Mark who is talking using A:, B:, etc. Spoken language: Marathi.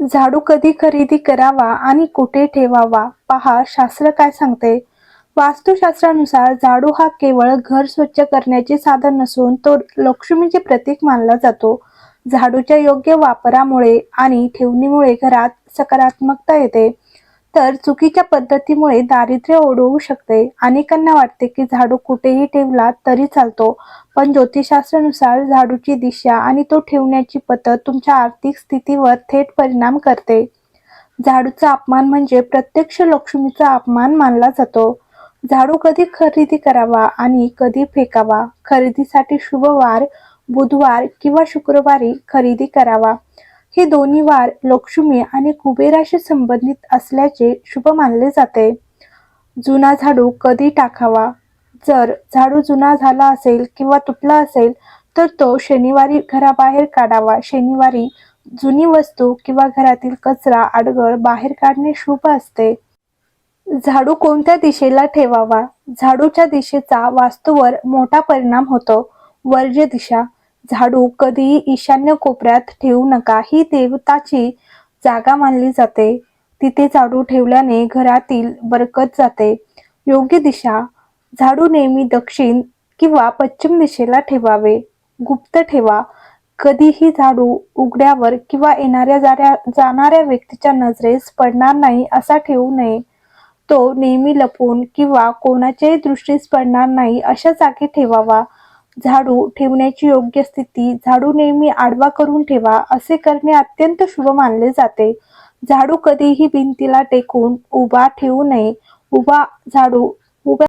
A: झाडू कधी खरेदी करावा आणि कुठे ठेवावा पहा शास्त्र काय सांगते. वास्तुशास्त्रानुसार झाडू हा केवळ घर स्वच्छ करण्याचे साधन नसून तो लक्ष्मीचे प्रतीक मानला जातो. झाडूच्या योग्य वापरामुळे आणि ठेवणीमुळे घरात सकारात्मकता येते, तर चुकीच्या पद्धतीमुळे दारिद्र्य ओढवू शकते. अनेकांना वाटते की झाडू कुठेही ठेवला तरी चालतो, पण ज्योतिषशास्त्रानुसार झाडूची दिशा आणि तो ठेवण्याची पद्धत तुमच्या आर्थिक स्थितीवर थेट परिणाम करते. झाडूचा अपमान म्हणजे प्रत्यक्ष लक्ष्मीचा अपमान मानला जातो. झाडू कधी खरेदी करावा आणि कधी फेकावा. खरेदीसाठी शुभ वार बुधवार किंवा शुक्रवारी खरेदी करावा. हे दोन्ही वार लक्ष्मी आणि कुबेराशी संबंधित असल्याचे शुभ मानले जाते. जुना झाडू कधी टाकावा. जर झाडू जुना झाला असेल किंवा तुटला असेल तर तो शनिवारी घराबाहेर काढावा. शनिवारी जुनी वस्तू किंवा घरातील कचरा अडगळ बाहेर काढणे शुभ असते. झाडू कोणत्या दिशेला ठेवावा. झाडूच्या दिशेचा वास्तूवर मोठा परिणाम होतो. वर्ज्य दिशा. झाडू कधीही ईशान्य कोपऱ्यात ठेवू नका. ही देवताची जागा मानली जाते. तिथे झाडू ठेवल्याने घरातील बरकत जाते. योग्य दिशा. झाडू नेहमी दक्षिण किंवा पश्चिम दिशेला ठेवावे. गुप्त ठेवा. कधीही झाडू उघड्यावर किंवा येणाऱ्या जाणाऱ्या व्यक्तीच्या नजरेस पडणार नाही असा ठेवू नये. तो नेहमी लपून किंवा कोणाच्याही दृष्टीस पडणार नाही अशा जागी ठेवावा. झाडू ठेवण्याची योग्य स्थिती. झाडू नेहमी आडवा करून ठेवा. असे करणे अत्यंत शुभ मानले जाते. झाडू कधीही भिंतीला टेकून उभा ठेवू नये. उभा झाडू